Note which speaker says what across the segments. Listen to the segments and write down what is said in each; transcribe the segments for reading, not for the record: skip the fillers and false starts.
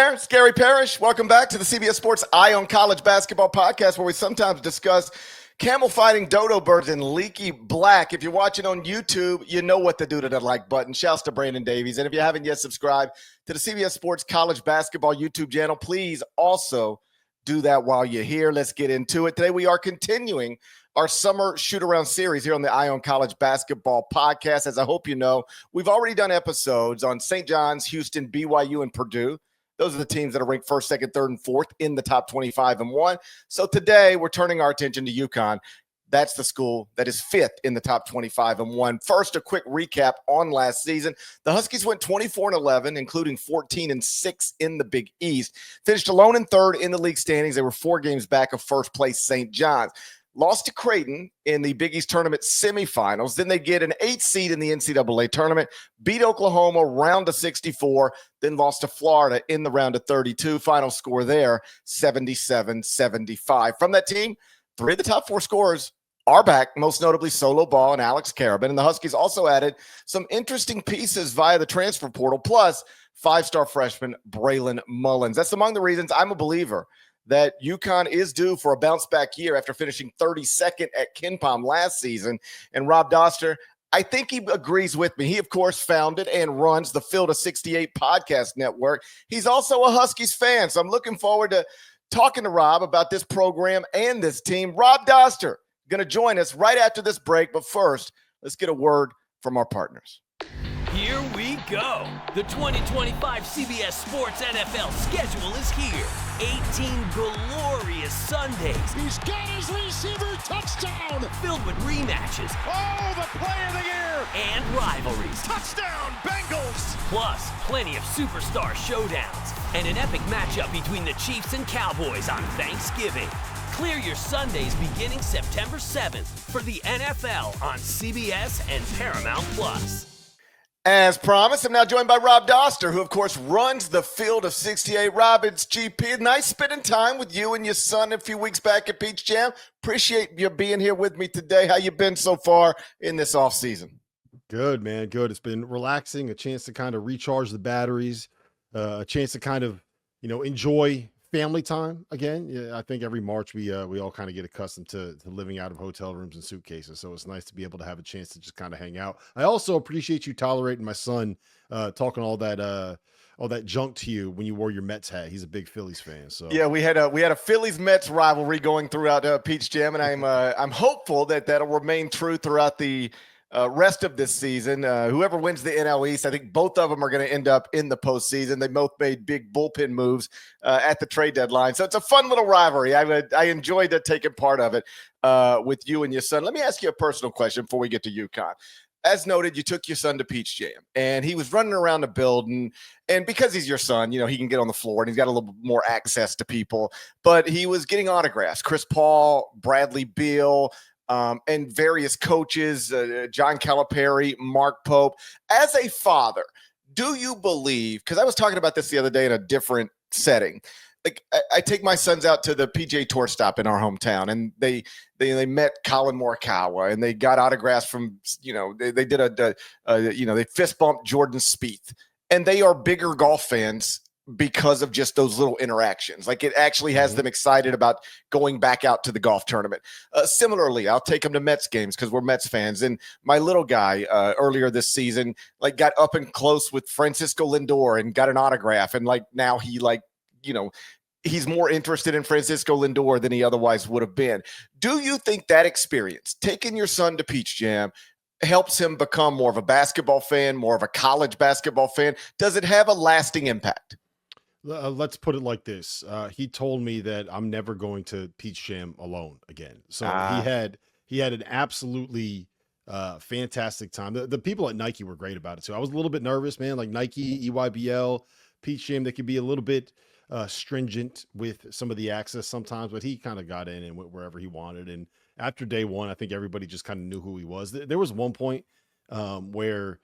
Speaker 1: there. It's Gary Parrish. Welcome back to the CBS Sports Eye on College Basketball podcast, where we sometimes discuss camel fighting dodo birds in leaky black. If you're watching on YouTube, you know what to do to the like button. Shouts to Brandon Davies. And if you haven't yet subscribed to the CBS Sports College Basketball YouTube channel, please also do that while you're here. Let's get into it. Today we are continuing our Summer Shootaround series here on the Eye on College Basketball podcast. As I hope you know, we've already done episodes on St. John's, Houston, BYU, and Purdue. Those are the teams that are ranked first, second, third, and fourth in the top 25 and 1. So today we're turning our attention to UConn. That's the school that is fifth in the top 25 and 1. First, a quick recap on last season. The Huskies went 24-11, including 14-6 in the Big East. Finished alone in third in the league standings. They were 4 games back of first place St. John's. Lost to Creighton in the Big East tournament semifinals. Then they get an 8th seed in the NCAA tournament, beat Oklahoma round of 64, then lost to Florida in the round of 32. Final score there, 77-75. From that team, 3 of the top 4 scorers are back, most notably Solo Ball and Alex Karabin. And the Huskies also added some interesting pieces via the transfer portal, plus 5-star freshman Braylon Mullens. That's among the reasons I'm a believer that UConn is due for a bounce-back year after finishing 32nd at KenPom last season. And Rob Dauster, I think he agrees with me. He, of course, founded and runs the Field of 68 podcast network. He's also a Huskies fan, so I'm looking forward to talking to Rob about this program and this team. Rob Dauster going to join us right after this break, but first, let's get a word from our partners.
Speaker 2: Here we go. The 2025 CBS Sports NFL schedule is here. 18 glorious Sundays.
Speaker 3: He's got his receiver touchdown.
Speaker 2: Filled with rematches.
Speaker 3: Oh, the play of the year.
Speaker 2: And rivalries.
Speaker 3: Touchdown, Bengals.
Speaker 2: Plus, plenty of superstar showdowns. And an epic matchup between the Chiefs and Cowboys on Thanksgiving. Clear your Sundays beginning September 7th for the NFL on CBS and Paramount Plus.
Speaker 1: As promised, I'm now joined by Rob Dauster, who, of course, runs the Field of 68. Rob, it's GP. Nice spending time with you and your son a few weeks back at Peach Jam. Appreciate you being here with me today. How you been so far in this offseason?
Speaker 4: Good, man. Good. It's been relaxing, a chance to kind of recharge the batteries, a chance to kind of, enjoy family time again. Yeah, I think every March we all kind of get accustomed to living out of hotel rooms and suitcases. So it's nice to be able to have a chance to just kind of hang out. I also appreciate you tolerating my son talking all that junk to you when you wore your Mets hat. He's a big Phillies fan. So
Speaker 1: yeah, we had a Phillies Mets rivalry going throughout Peach Jam, and I'm hopeful that'll remain true throughout the rest of this season. Whoever wins the NL East, I think both of them are going to end up in the postseason. They both made big bullpen moves at the trade deadline. So it's a fun little rivalry. I enjoyed taking part of it with you and your son. Let me ask you a personal question before we get to UConn. As noted, you took your son to Peach Jam, and he was running around the building. And because he's your son, he can get on the floor, and he's got a little more access to people. But he was getting autographs. Chris Paul, Bradley Beal, and various coaches, John Calipari, Mark Pope. As a father, do you believe, because I was talking about this the other day in a different setting, like I take my sons out to the PGA Tour stop in our hometown, and they met Colin Morikawa, and they got autographs from, they did they fist bumped Jordan Spieth, and they are bigger golf fans because of just those little interactions. Like, it actually has them excited about going back out to the golf tournament. Similarly, I'll take them to Mets games because we're Mets fans. And my little guy earlier this season, got up and close with Francisco Lindor and got an autograph. And now he he's more interested in Francisco Lindor than he otherwise would have been. Do you think that experience, taking your son to Peach Jam, helps him become more of a basketball fan, more of a college basketball fan? Does it have a lasting impact?
Speaker 4: Let's put it like this. He told me that I'm never going to Peach Jam alone again. So he had an absolutely fantastic time. The people at Nike were great about it too. I was a little bit nervous, man. Like Nike, EYBL, Peach Jam, they could be a little bit stringent with some of the access sometimes, but he kind of got in and went wherever he wanted. And after day one, I think everybody just kind of knew who he was. There was one point where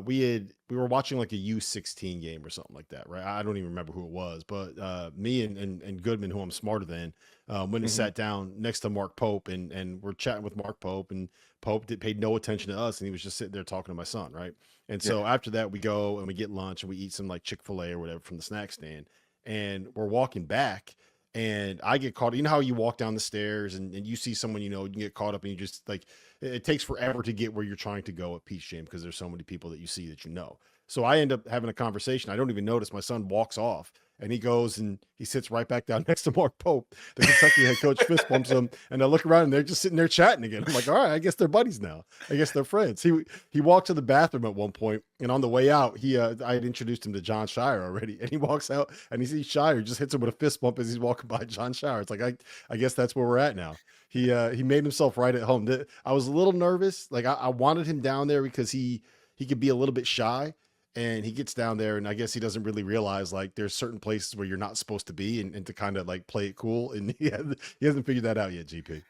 Speaker 4: we were watching like a U16 game or something like that, right? I don't even remember who it was, but me and Goodman, who I'm smarter than, went and sat down next to Mark Pope, and we're chatting with Mark Pope, and Pope paid no attention to us, and he was just sitting there talking to my son, right? And so after that, we go and we get lunch and we eat some like Chick-fil-A or whatever from the snack stand. and we're walking back, and I get caught. You know how you walk down the stairs and you see someone, you get caught up, and you just like, it takes forever to get where you're trying to go at Peach Jam because there's so many people that you see that. So I end up having a conversation. I don't even notice. My son walks off, and he goes and he sits right back down next to Mark Pope. The Kentucky head coach fist bumps him, and I look around and they're just sitting there chatting again. I'm like, all right, I guess they're buddies now. I guess they're friends. He walked to the bathroom at one point, and on the way out, I had introduced him to John Shire already, and he walks out and he sees Shire, just hits him with a fist bump as he's walking by John Shire. It's like, I guess that's where we're at now. He made himself right at home. I was a little nervous. Like I wanted him down there because he could be a little bit shy. And he gets down there, and I guess he doesn't really realize like there's certain places where you're not supposed to be, and to kind of like play it cool. And he hasn't figured that out yet, GP.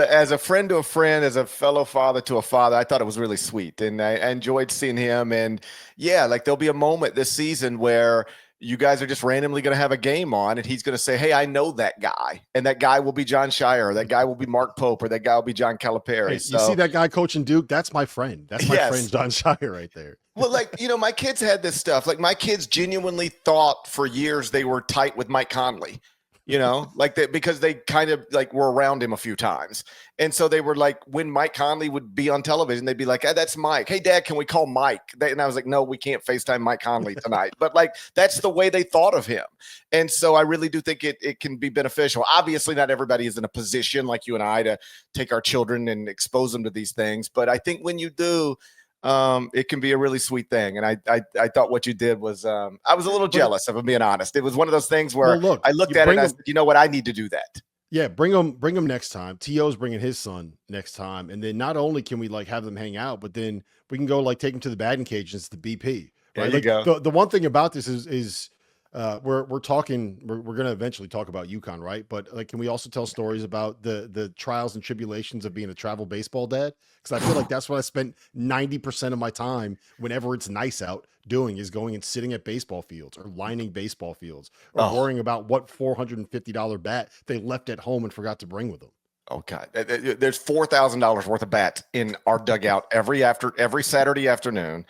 Speaker 1: As a friend to a friend, as a fellow father to a father, I thought it was really sweet, and I enjoyed seeing him. And yeah, like there'll be a moment this season where you guys are just randomly going to have a game on, and he's going to say, hey, I know that guy. And that guy will be John Shire, or that guy will be Mark Pope, or that guy will be John Calipari.
Speaker 4: Hey, you see that guy coaching Duke? That's my friend. That's my friend, John Shire, right there.
Speaker 1: Well, like, my kids had this stuff. Like, my kids genuinely thought for years they were tight with Mike Conley. Like that, because they kind of like were around him a few times. And so they were like, when Mike Conley would be on television, they'd be like, hey, that's Mike. Hey, Dad, can we call Mike? And I was like, no, we can't FaceTime Mike Conley tonight. But like, that's the way they thought of him. And so I really do think it can be beneficial. Obviously, not everybody is in a position like you and I to take our children and expose them to these things. But I think when you do, it can be a really sweet thing. And I thought what you did was, I was a little jealous, if I'm being honest. It was one of those things where I looked at it and I said, you know what, I need to do that.
Speaker 4: Yeah, bring them next time. T.O.'s bringing his son next time. And then not only can we like have them hang out, but then we can go like take them to the batting cage. It's the BP. Right?
Speaker 1: There you
Speaker 4: like,
Speaker 1: go.
Speaker 4: The one thing about this is we're going to eventually talk about UConn, right? But like, can we also tell stories about the trials and tribulations of being a travel baseball dad? Because I feel like that's what I spent 90% of my time whenever it's nice out doing, is going and sitting at baseball fields or lining baseball fields or worrying about what $450 bat they left at home and forgot to bring with them.
Speaker 1: Oh God, there's $4,000 worth of bats in our dugout every Saturday afternoon.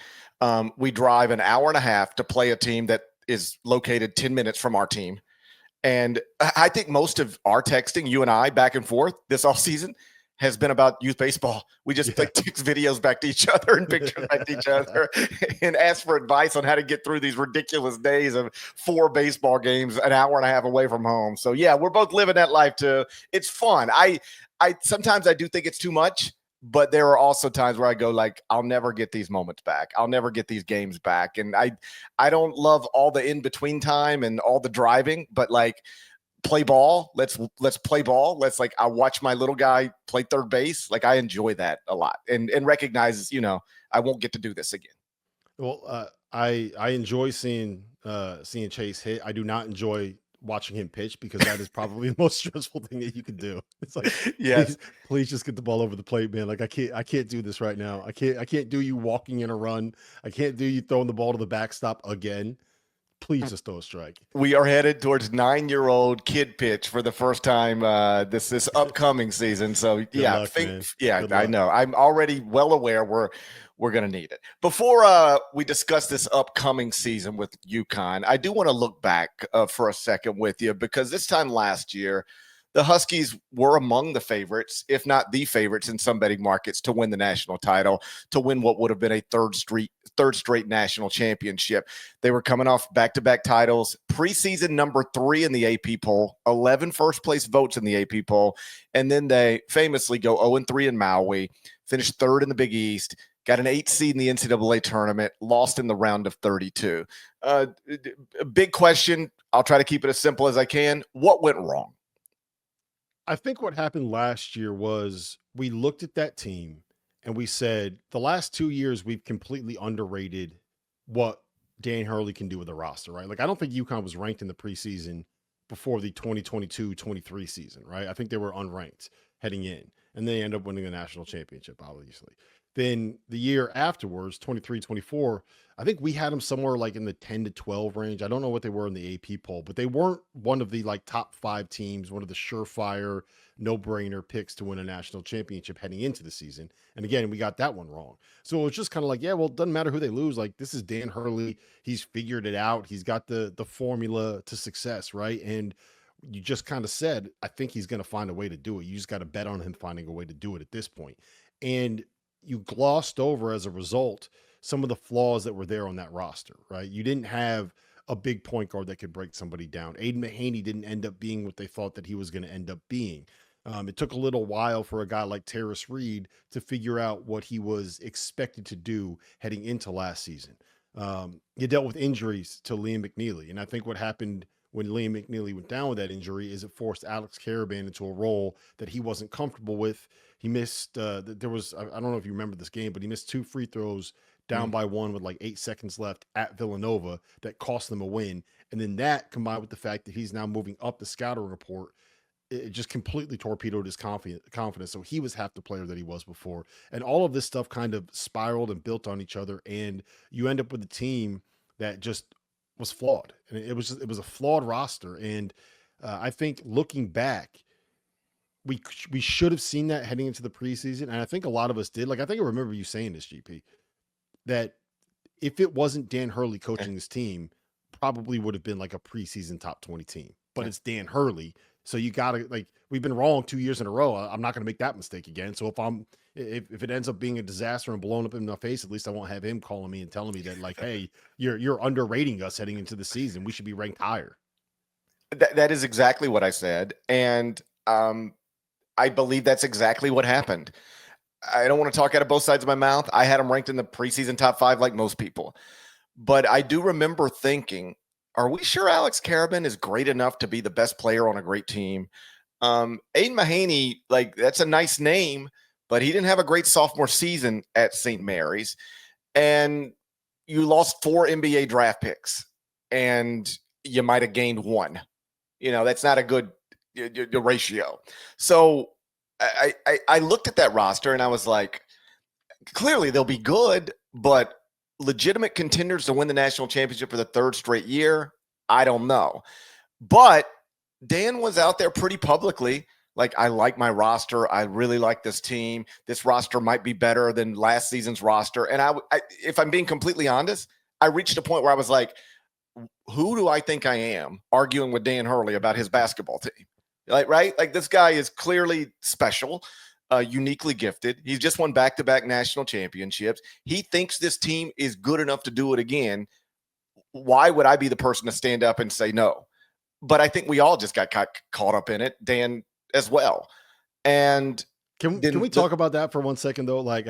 Speaker 1: We drive an hour and a half to play a team that is located 10 minutes from our team. And I think most of our texting, you and I, back and forth this off season, has been about youth baseball. We just like text videos back to each other and pictures back to each other and ask for advice on how to get through these ridiculous days of 4 baseball games an hour and a half away from home. So yeah, we're both living that life too. It's fun. I sometimes I do think it's too much, but there are also times where I go like, I'll never get these moments back. I'll never get these games back. And I don't love all the in-between time and all the driving, but like, play ball. Let's play ball. I watch my little guy play third base. Like I enjoy that a lot and recognize, I won't get to do this again.
Speaker 4: Well, I enjoy seeing Chase hit. I do not enjoy watching him pitch because that is probably the most stressful thing that you can do. It's like, please just get the ball over the plate, man. Like I can't do this right now. I can't do you walking in a run. I can't do you throwing the ball to the backstop again. Please just throw a strike.
Speaker 1: We are headed towards 9-year-old kid pitch for the first time this upcoming season. So I know. I'm already well aware we're going to need it. Before we discuss this upcoming season with UConn, I do want to look back for a second with you, because this time last year, the Huskies were among the favorites, if not the favorites in some betting markets, to win the national title, to win what would have been a third straight national championship. They were coming off back-to-back titles, preseason number 3 in the AP poll, 11 first-place votes in the AP poll, and then they famously go 0-3 in Maui, finished 3rd in the Big East, got an 8th seed in the NCAA tournament, lost in the round of 32. A big question, I'll try to keep it as simple as I can. What went wrong?
Speaker 4: I think what happened last year was we looked at that team and we said, the last 2 years, we've completely underrated what Dan Hurley can do with the roster, right? Like, I don't think UConn was ranked in the preseason before the 2022-23 season, right? I think they were unranked heading in, and they end up winning the national championship, obviously. Then the year afterwards, 23-24, I think we had them somewhere like in the 10 to 12 range. I don't know what they were in the AP poll, but they weren't one of the like top 5 teams, one of the surefire, no-brainer picks to win a national championship heading into the season. And again, we got that one wrong. So it was just kind of like, yeah, well, it doesn't matter who they lose. Like, this is Dan Hurley. He's figured it out. He's got the formula to success, right? And you just kind of said, I think he's going to find a way to do it. You just got to bet on him finding a way to do it at this point. And you glossed over as a result some of the flaws that were there on that roster, right? You didn't have a big point guard that could break somebody down. Aiden Mahaney didn't end up being what they thought that he was going to end up being. It took a little while for a guy like Tarris Reed to figure out what he was expected to do heading into last season. You dealt with injuries to Liam McNeely. And I think what happened when Liam McNeely went down with that injury is it forced Alex Caravan into a role that he wasn't comfortable with. He missed, I don't know if you remember this game, but he missed 2 free throws down by 1 with like 8 seconds left at Villanova that cost them a win. And then that combined with the fact that he's now moving up the scouting report, it just completely torpedoed his confidence. So he was half the player that he was before. And all of this stuff kind of spiraled and built on each other. And you end up with a team that just was flawed. And it was a flawed roster. And I think looking back, we should have seen that heading into the preseason. And I think a lot of us did. Like, I think I remember you saying this, GP, that if it wasn't Dan Hurley coaching this team, probably would have been like a preseason top 20 team. But it's Dan Hurley. So you got to, like, we've been wrong 2 years in a row. I'm not going to make that mistake again. So if it ends up being a disaster and blowing up in my face, at least I won't have him calling me and telling me that, like, hey, you're underrating us heading into the season. We should be ranked higher.
Speaker 1: That is exactly what I said. And I believe that's exactly what happened. I don't want to talk out of both sides of my mouth. I had them ranked in the preseason top 5 like most people. But I do remember thinking, are we sure Alex Caravan is great enough to be the best player on a great team? Aiden Mahaney, like, that's a nice name, but he didn't have a great sophomore season at St. Mary's. And you lost 4 NBA draft picks, and you might have gained 1. That's not a good ratio. So I looked at that roster and I was like, clearly they'll be good, but legitimate contenders to win the national championship for the 3rd straight year, I don't know. But Dan was out there pretty publicly, like, I like my roster. I really like this team. This roster might be better than last season's roster. And I if I'm being completely honest, I reached a point where I was like, who do I think I am arguing with Dan Hurley about his basketball team? Like, right? Like, this guy is clearly special. Uniquely gifted. He's just won back-to-back national championships. He thinks this team is good enough to do it again. Why would I be the person to stand up and say no? But I think we all just got caught up in it, Dan as well. And
Speaker 4: can we talk about that for 1 second though? Like,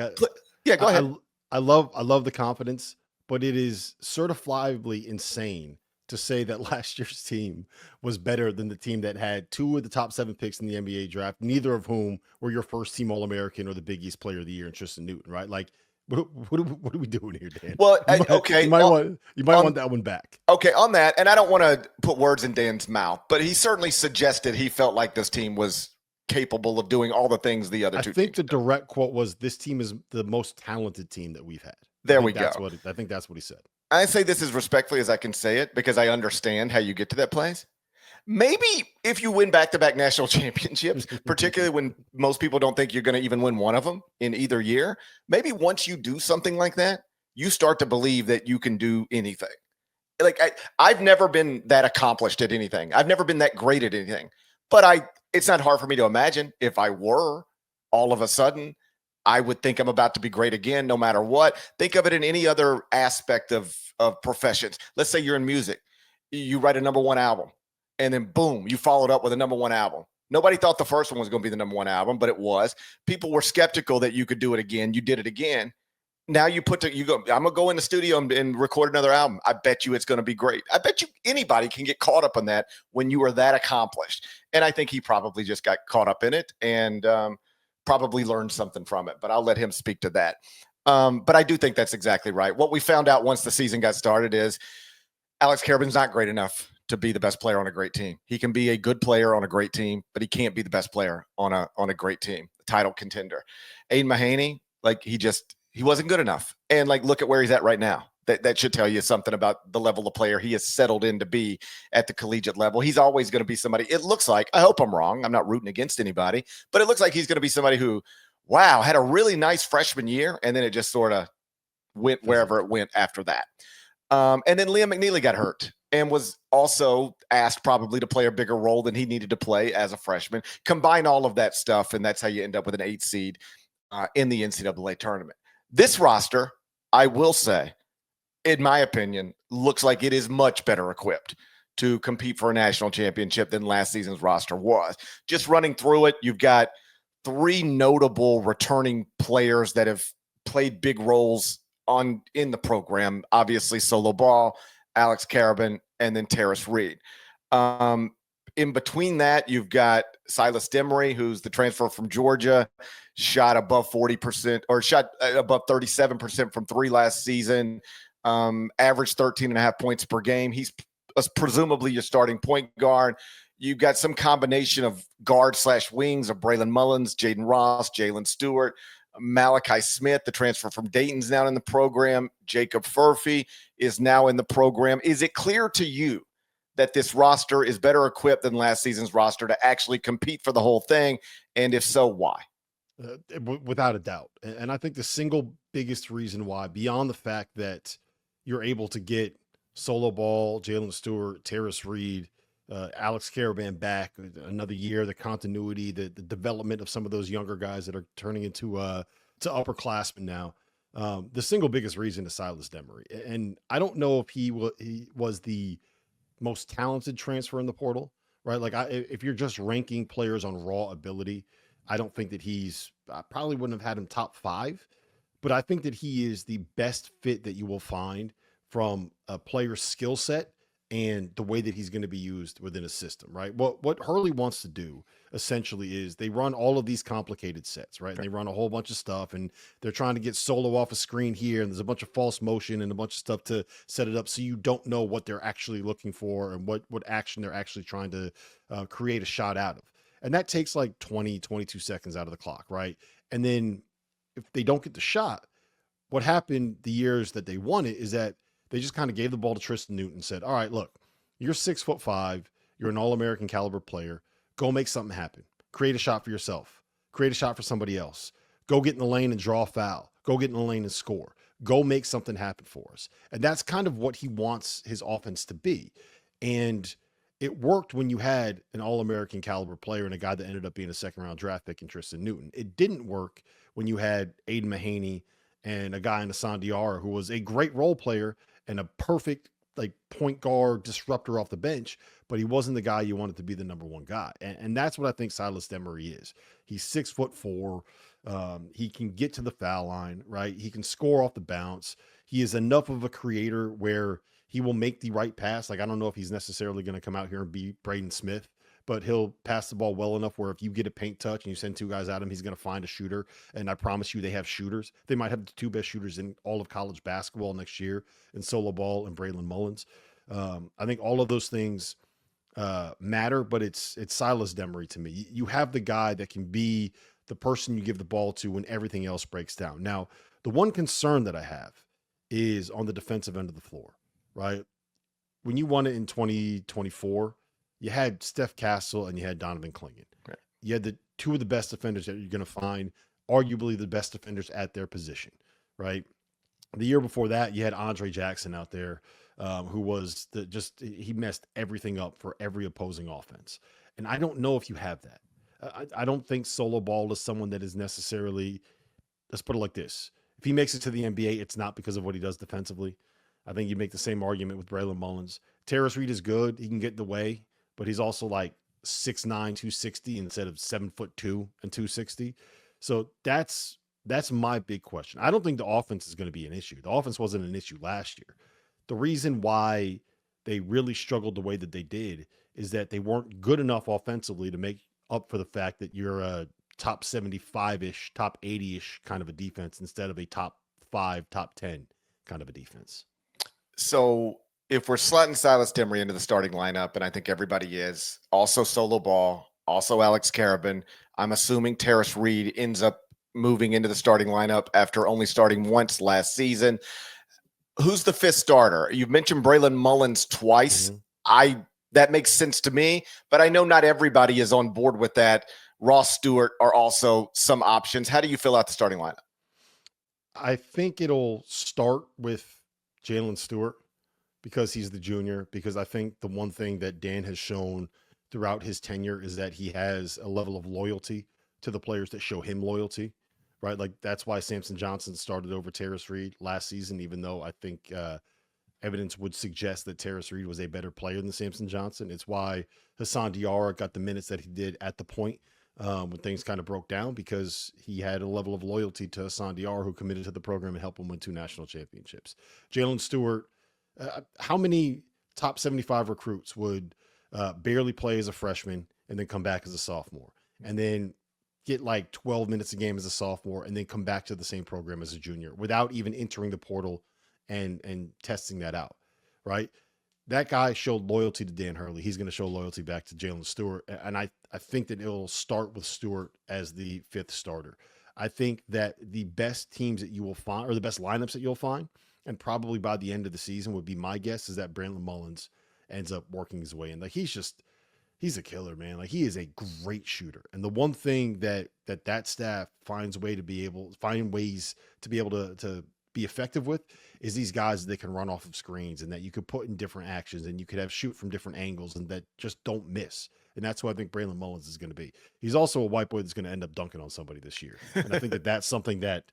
Speaker 1: yeah, go ahead.
Speaker 4: I love the confidence, but it is certifiably insane to say that last year's team was better than the team that had 2 of the top 7 picks in the NBA draft, neither of whom were your first team All-American or the Big East Player of the Year in Tristan Newton, right? Like, what are we doing here, Dan?
Speaker 1: Well, okay.
Speaker 4: You might want that one back.
Speaker 1: Okay, on that, and I don't want to put words in Dan's mouth, but he certainly suggested he felt like this team was capable of doing all the things the other 2
Speaker 4: I think
Speaker 1: teams
Speaker 4: the direct quote was, this team is the most talented team that we've had.
Speaker 1: There we go.
Speaker 4: I think that's what he said.
Speaker 1: I say this as respectfully as I can say it because I understand how you get to that place. Maybe if you win back-to-back national championships, particularly when most people don't think you're going to even win one of them in either year, maybe once you do something like that, you start to believe that you can do anything. Like, I've never been that accomplished at anything. I've never been that great at anything. But it's not hard for me to imagine if I were, all of a sudden, I would think I'm about to be great again, no matter what. Think of it in any other aspect of professions. Let's say you're in music. You write a number 1 album, and then boom, you followed up with a number 1 album. Nobody thought the first one was going to be the number 1 album, but it was. People were skeptical that you could do it again. You did it again. Now I'm going to go in the studio and record another album. I bet you it's going to be great. I bet you anybody can get caught up in that when you are that accomplished. And I think he probably just got caught up in it and probably learned something from it, but I'll let him speak to that. But I do think that's exactly right. What we found out once the season got started is Alex Caravan's not great enough to be the best player on a great team. He can be a good player on a great team, but he can't be the best player on a great team, a title contender. Aiden Mahaney, Like he wasn't good enough. And like, look at where he's at right now. That should tell you something about the level of player he has settled in to be at the collegiate level. He's always going to be somebody. It looks like, I hope I'm wrong, I'm not rooting against anybody, but it looks like he's going to be somebody who, wow, had a really nice freshman year, and then it just sort of went wherever it went after that. And then Liam McNeely got hurt and was also asked probably to play a bigger role than he needed to play as a freshman. Combine all of that stuff, and that's how you end up with an 8 seed in the NCAA tournament. This roster, I will say, in my opinion, looks like it is much better equipped to compete for a national championship than last season's roster was. Just running through it, you've got 3 notable returning players that have played big roles in the program. Obviously, Solo Ball, Alex Carabin, and then Tarris Reed. In between that, you've got Silas Demary, who's the transfer from Georgia, shot above 40% or shot above 37% from 3 last season. Averaged 13.5 points per game. He's presumably your starting point guard. You've got some combination of guard/wings of Braylon Mullens, Jaden Ross, Jalen Stewart, Malachi Smith, the transfer from Dayton's now in the program. Jacob Furphy is now in the program. Is it clear to you that this roster is better equipped than last season's roster to actually compete for the whole thing? And if so, why?
Speaker 4: Without a doubt. And I think the single biggest reason why, beyond the fact that you're able to get Solo Ball, Jalen Stewart, Tarris Reed, Alex Carabin back another year, the continuity, the development of some of those younger guys that are turning into to upperclassmen now. The single biggest reason is Silas Demary. And I don't know if he was the most talented transfer in the portal, right? Like if you're just ranking players on raw ability, I don't think that I probably wouldn't have had him top 5, but I think that he is the best fit that you will find from a player's skill set and the way that he's going to be used within a system, right? What Hurley wants to do essentially is they run all of these complicated sets, right? And they run a whole bunch of stuff, and they're trying to get Solo off a screen here, and there's a bunch of false motion and a bunch of stuff to set it up so you don't know what they're actually looking for and what action they're actually trying to create a shot out of. And that takes like 20, 22 seconds out of the clock, right? And then if they don't get the shot, what happened the years that they won it is that they just kind of gave the ball to Tristan Newton and said, all right, look, you're 6'5", you're an All-American caliber player. Go make something happen. Create a shot for yourself. Create a shot for somebody else. Go get in the lane and draw a foul. Go get in the lane and score. Go make something happen for us. And that's kind of what he wants his offense to be. And it worked when you had an All-American caliber player and a guy that ended up being a second-round draft pick in Tristan Newton. It didn't work when you had Aiden Mahaney and a guy in Hassan Diarra who was a great role player and a perfect like point guard disruptor off the bench, but he wasn't the guy you wanted to be the number 1 guy. And that's what I think Silas Demary is. He's 6'4". He can get to the foul line, right? He can score off the bounce. He is enough of a creator where he will make the right pass. Like, I don't know if he's necessarily going to come out here and be Braden Smith, but he'll pass the ball well enough where if you get a paint touch and you send 2 guys at him, he's going to find a shooter. And I promise you they have shooters. They might have the 2 best shooters in all of college basketball next year in Solo Ball and Braylon Mullens. I think all of those things matter, but it's Silas Demary to me. You have the guy that can be the person you give the ball to when everything else breaks down. Now, the one concern that I have is on the defensive end of the floor, right? When you won it in 2024, you had Steph Castle and you had Donovan Clingan.
Speaker 1: Right.
Speaker 4: You had the 2 of the best defenders that you're going to find, arguably the best defenders at their position, right? The year before that, you had Andre Jackson out there, who was he messed everything up for every opposing offense. And I don't know if you have that. I don't think Solo Ball is someone that is necessarily, let's put it like this. If he makes it to the NBA, it's not because of what he does defensively. I think you make the same argument with Braylon Mullens. Tarris Reed is good. He can get in the way, but he's also like 6'9", 260 instead of 7'2" and 260. So that's my big question. I don't think the offense is going to be an issue. The offense wasn't an issue last year. The reason why they really struggled the way that they did is that they weren't good enough offensively to make up for the fact that you're a top 75-ish, top 80-ish kind of a defense instead of a top 5, top 10 kind of a defense.
Speaker 1: So if we're slotting Silas Demary into the starting lineup, and I think everybody is, also Solo Ball, also Alex Carabin, I'm assuming Tarris Reed ends up moving into the starting lineup after only starting once last season. Who's the fifth starter? You've mentioned Braylon Mullens twice. That makes sense to me, but I know not everybody is on board with that. Ross Stewart are also some options. How do you fill out the starting lineup?
Speaker 4: I think it'll start with Jalen Stewart because he's the junior, because I think the one thing that Dan has shown throughout his tenure is that he has a level of loyalty to the players that show him loyalty, right? Like that's why Samson Johnson started over Tarris Reed last season, even though I think evidence would suggest that Tarris Reed was a better player than Samson Johnson. It's why Hassan Diarra got the minutes that he did at the point when things kind of broke down, because he had a level of loyalty to Hassan Diarra, who committed to the program and helped him win 2 national championships. Jalen Stewart, how many top 75 recruits would barely play as a freshman and then come back as a sophomore and then get like 12 minutes a game as a sophomore and then come back to the same program as a junior without even entering the portal and testing that out, right? That guy showed loyalty to Dan Hurley. He's going to show loyalty back to Jalen Stewart. And I think that it'll start with Stewart as the 5th starter. I think that the best teams that you will find, or the best lineups that you'll find, and probably by the end of the season would be my guess, is that Braylon Mullens ends up working his way in. Like he's a killer, man. Like he is a great shooter. And the one thing that staff finds ways to be able to be effective with is these guys that can run off of screens and that you could put in different actions and you could have shoot from different angles and that just don't miss. And that's what I think Braylon Mullens is going to be. He's also a white boy that's going to end up dunking on somebody this year. And I think that that's something that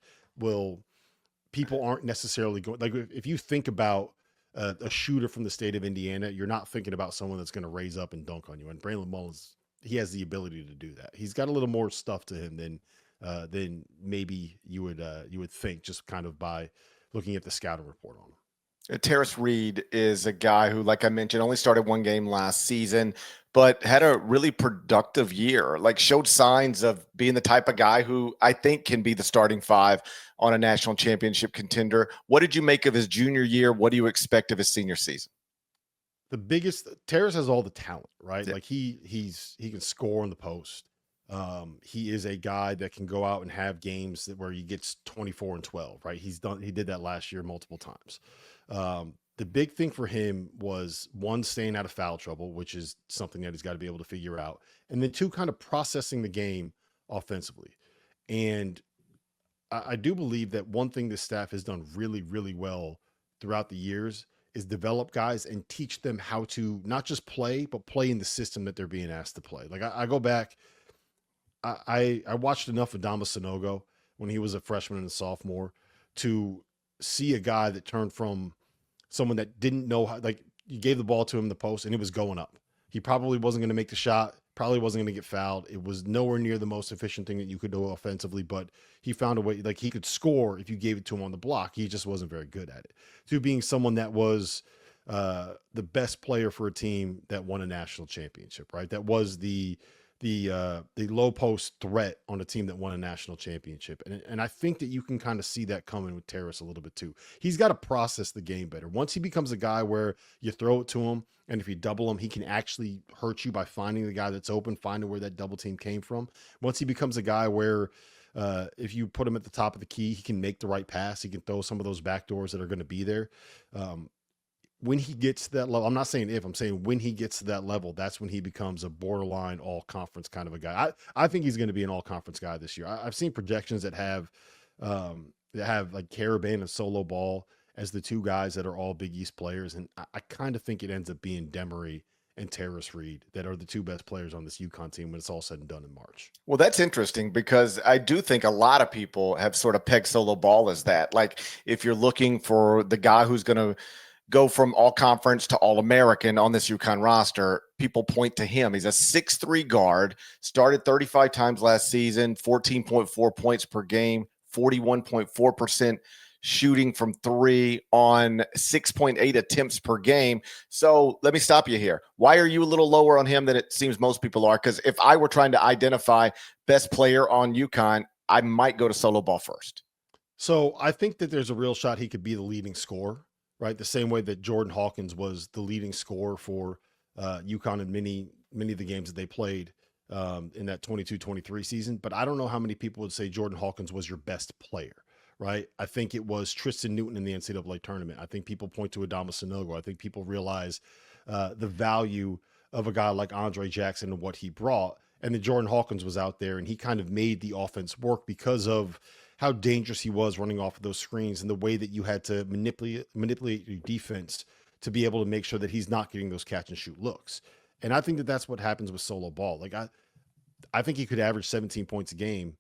Speaker 4: people aren't necessarily going, like if you think about a shooter from the state of Indiana, you're not thinking about someone that's going to raise up and dunk on you. And Braylon Mullens, he has the ability to do that. He's got a little more stuff to him than maybe you would think, just kind of by looking at the scouting report on him.
Speaker 1: Tarris Reed is a guy who, like I mentioned, only started 1 game last season, but had a really productive year, like showed signs of being the type of guy who I think can be the starting 5 on a national championship contender. What did you make of his junior year? What do you expect of his senior season?
Speaker 4: Tarris has all the talent, right?
Speaker 1: Yeah.
Speaker 4: Like he can score in the post. He is a guy that can go out and have games where he gets 24 and 12, right? He did that last year multiple times. The big thing for him was 1, staying out of foul trouble, which is something that he's got to be able to figure out. And then 2, kind of processing the game offensively. And I do believe that one thing this staff has done really, really well throughout the years is develop guys and teach them how to not just play, but play in the system that they're being asked to play. Like I go back, I watched enough of Dama Sanogo when he was a freshman and a sophomore to see a guy that turned from someone that didn't know how, like you gave the ball to him in the post and it was going up. He probably wasn't going to make the shot, probably wasn't going to get fouled. It was nowhere near the most efficient thing that you could do offensively, but he found a way, like he could score if you gave it to him on the block. He just wasn't very good at it. To being someone that was the best player for a team that won a national championship, right? That was the low post threat on a team that won a national championship. And I think that you can kind of see that coming with Tarris a little bit too. He's got to process the game better. Once he becomes a guy where you throw it to him, and if you double him, he can actually hurt you by finding the guy that's open, finding where that double team came from. Once he becomes a guy where if you put him at the top of the key, he can make the right pass. He can throw some of those back doors that are going to be there. When he gets to that level, I'm not saying if, I'm saying when he gets to that level, that's when he becomes a borderline all-conference kind of a guy. I think he's going to be an all-conference guy this year. I've seen projections that have like Caravan and Solo Ball as the 2 guys that are all Big East players, and I kind of think it ends up being Demary and Tarris Reed that are the 2 best players on this UConn team when it's all said and done in March.
Speaker 1: Well, that's interesting because I do think a lot of people have sort of pegged Solo Ball as that. Like if you're looking for the guy who's going to go from all conference to all American on this UConn roster, people point to him. He's a 6'3" guard, started 35 times last season, 14.4 points per game, 41.4% shooting from 3 on 6.8 attempts per game. So let me stop you here. Why are you a little lower on him than it seems most people are? Because if I were trying to identify best player on UConn, I might go to Solo Ball first.
Speaker 4: So I think that there's a real shot he could be the leading scorer, right? The same way that Jordan Hawkins was the leading scorer for UConn in many of the games that they played in that 22-23 season, but I don't know how many people would say Jordan Hawkins was your best player, right? I think it was Tristan Newton in the NCAA tournament. I think people point to Adama Sanogo. I think people realize the value of a guy like Andre Jackson and what he brought. And then Jordan Hawkins was out there and he kind of made the offense work because of how dangerous he was running off of those screens and the way that you had to manipulate your defense to be able to make sure that he's not getting those catch and shoot looks. And I think that that's what happens with solo ball. Like I think he could average 17 points a game,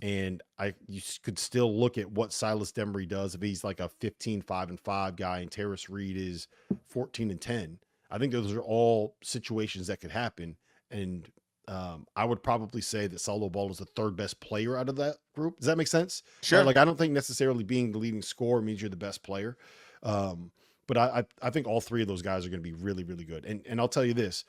Speaker 4: and you could still look at what Silas Demary does if he's like a 15-5-5 guy and Tarris Reed is 14-10. I think those are all situations that could happen. And I would probably say that solo ball is the third best player out of that group. Does that make sense?
Speaker 1: Sure.
Speaker 4: Like, I don't think necessarily being the leading scorer means you're the best player. But I think all three of those guys are going to be really, really good. And I'll tell you this,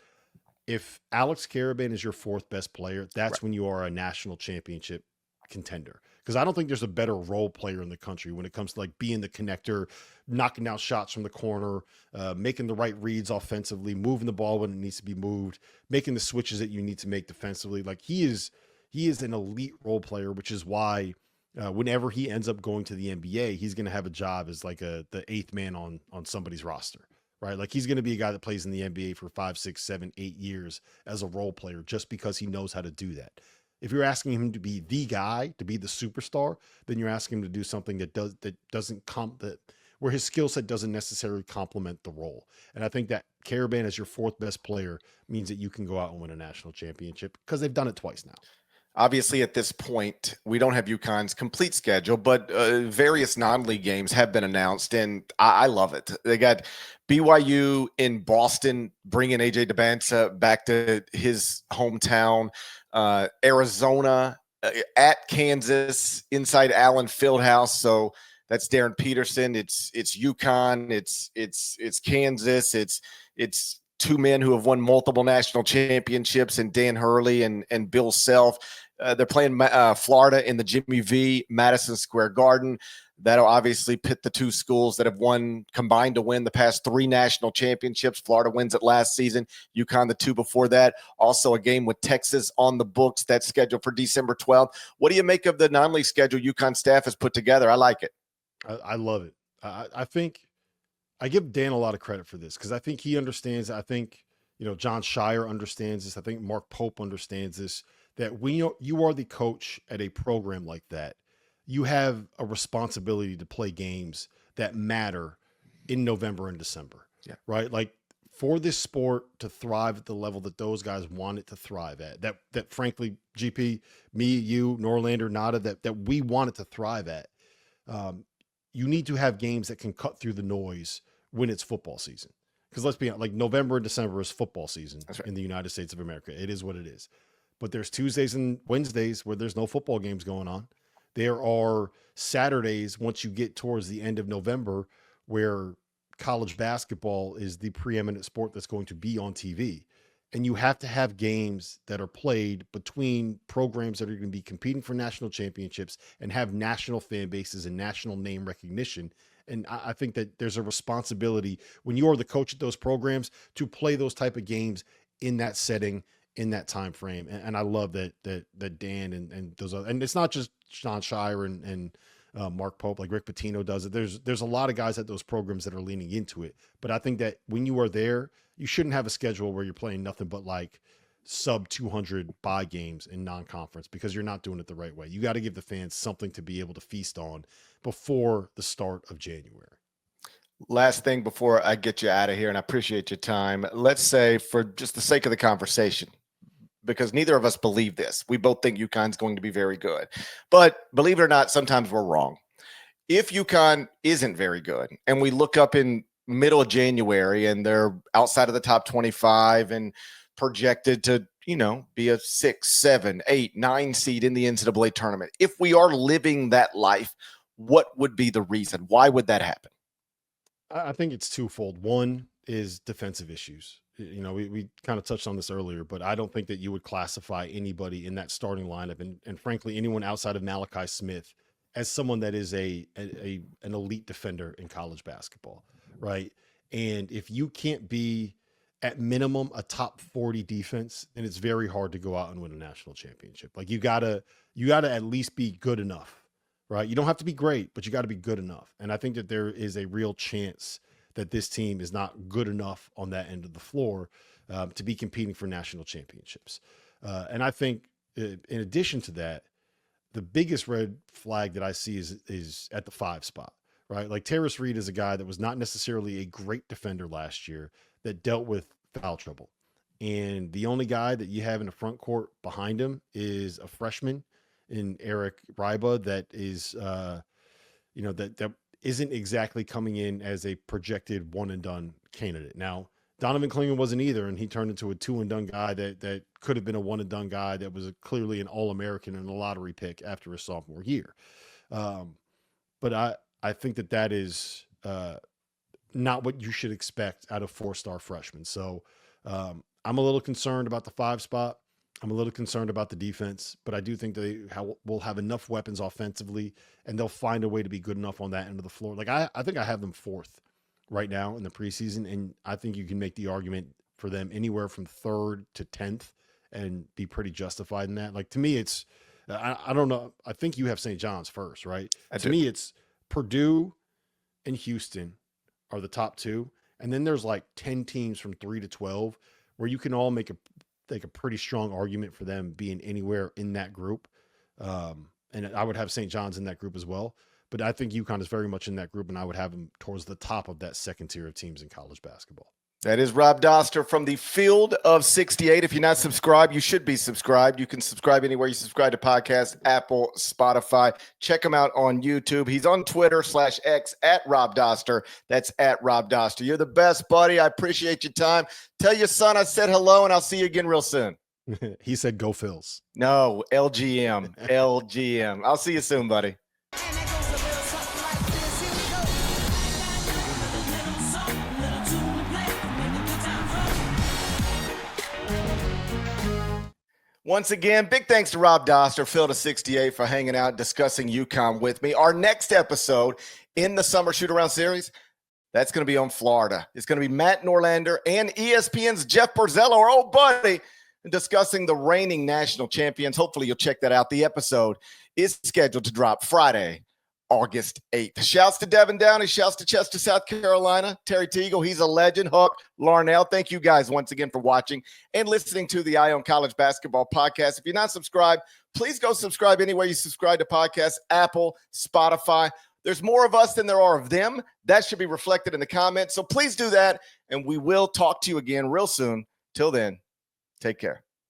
Speaker 4: if Alex Karaban is your fourth best player, that's when you are a national championship contender. Because I don't think there's a better role player in the country when it comes to like being the connector, knocking down shots from the corner, making the right reads offensively, moving the ball when it needs to be moved, making the switches that you need to make defensively. Like he is an elite role player, which is why whenever he ends up going to the NBA, he's going to have a job as like the eighth man on somebody's roster, right? Like he's going to be a guy that plays in the NBA for 5, 6, 7, 8 years as a role player, just because he knows how to do that. If you're asking him to be the guy, to be the superstar, then you're asking him to do something where his skill set doesn't necessarily complement the role. And I think that Karaban as your fourth best player means that you can go out and win a national championship because they've done it twice now.
Speaker 1: Obviously, at this point, we don't have UConn's complete schedule, but various non-league games have been announced, and I love it. They got BYU in Boston, bringing AJ DeBanza back to his hometown. Arizona at Kansas, inside Allen Fieldhouse. So that's Darren Peterson. It's UConn. It's Kansas. It's two men who have won multiple national championships, and Dan Hurley and Bill Self. They're playing Florida in the Jimmy V Madison Square Garden. That'll obviously pit the two schools that have combined to win the past 3 national championships. Florida wins it last season, UConn the 2 before that. Also a game with Texas on the books that's scheduled for December 12th. What do you make of the non-league schedule UConn staff has put together? I like it.
Speaker 4: I love it. I think I give Dan a lot of credit for this because I think he understands. I think, John Shire understands this. I think Mark Pope understands this, that when you are the coach at a program like that, you have a responsibility to play games that matter in November and December, right? Like for this sport to thrive at the level that those guys want it to thrive at, that frankly, GP, me, you, Norlander, Nada, that we want it to thrive at, you need to have games that can cut through the noise when it's football season. Because let's be honest, like November and December is football season in the United States of America. It is what it is. But there's Tuesdays and Wednesdays where there's no football games going on. There are Saturdays once you get towards the end of November where college basketball is the preeminent sport that's going to be on TV. And you have to have games that are played between programs that are going to be competing for national championships and have national fan bases and national name recognition. And I think that there's a responsibility when you are the coach at those programs to play those type of games in that setting, in that time frame. And I love that Dan and those other, and it's not just Sean Shire and Mark Pope, like Rick Pitino does it. There's a lot of guys at those programs that are leaning into it. But I think that when you are there, you shouldn't have a schedule where you're playing nothing but like sub 200 bye games in non-conference because you're not doing it the right way. You got to give the fans something to be able to feast on before the start of January.
Speaker 1: Last thing before I get you out of here, and I appreciate your time. Let's say, for just the sake of the conversation, because neither of us believe this, we both think UConn's going to be very good. But believe it or not, sometimes we're wrong. If UConn isn't very good, and we look up in middle of January and they're outside of the top 25 and projected to, be a 6, 7, 8, 9 seed in the NCAA tournament, if we are living that life, what would be the reason? Why would that happen?
Speaker 4: I think it's twofold. One is defensive issues. We kind of touched on this earlier, but I don't think that you would classify anybody in that starting lineup and frankly, anyone outside of Malachi Smith as someone that is an elite defender in college basketball, right? And if you can't be at minimum a top 40 defense, then it's very hard to go out and win a national championship. Like you gotta at least be good enough, right? You don't have to be great, but you got to be good enough. And I think that there is a real chance that this team is not good enough on that end of the floor to be competing for national championships. And I think in addition to that, the biggest red flag that I see is at the 5 spot, right? Like Tarris Reed is a guy that was not necessarily a great defender last year that dealt with foul trouble. And the only guy that you have in the front court behind him is a freshman in Eric Ryba that is, that isn't exactly coming in as a projected one and done candidate. Now, Donovan Klingman wasn't either, and he turned into a 2-and-done guy that could have been a 1-and-done guy that was clearly an All-American and a lottery pick after his sophomore year. But I think that is not what you should expect out of 4-star freshmen. So I'm a little concerned about the 5 spot. I'm a little concerned about the defense, but I do think they will have enough weapons offensively, and they'll find a way to be good enough on that end of the floor. Like I think I have them 4th right now in the preseason, and I think you can make the argument for them anywhere from 3rd to 10th and be pretty justified in that. Like to me, it's I don't know. I think you have St. John's first, right? To me, it's Purdue and Houston are the top 2, and then there's like 10 teams from 3 to 12 where you can all make a pretty strong argument for them being anywhere in that group. And I would have St. John's in that group as well. But I think UConn is very much in that group, and I would have them towards the top of that second tier of teams in college basketball.
Speaker 1: That is Rob Dauster from the Field of 68. If you're not subscribed, you should be subscribed. You can subscribe anywhere you subscribe to podcasts, Apple, Spotify. Check him out on YouTube. He's on Twitter /X at Rob Dauster. That's at Rob Dauster. You're the best, buddy. I appreciate your time. Tell your son I said hello, and I'll see you again real soon.
Speaker 4: He said go Phils.
Speaker 1: No, LGM. LGM. I'll see you soon, buddy. Once again, big thanks to Rob Dauster, Field of 68, for hanging out, discussing UConn with me. Our next episode in the Summer Shootaround series, that's going to be on Florida. It's going to be Matt Norlander and ESPN's Jeff Borzello, our old buddy, discussing the reigning national champions. Hopefully you'll check that out. The episode is scheduled to drop Friday, August 8th. Shouts to Devin Downey. Shouts to Chester, South Carolina. Terry Teagle, he's a legend. Huck, Larnell, thank you guys once again for watching and listening to the Eye on College Basketball podcast. If you're not subscribed, please go subscribe anywhere you subscribe to podcasts, Apple, Spotify. There's more of us than there are of them. That should be reflected in the comments. So please do that, and we will talk to you again real soon. Till then, take care.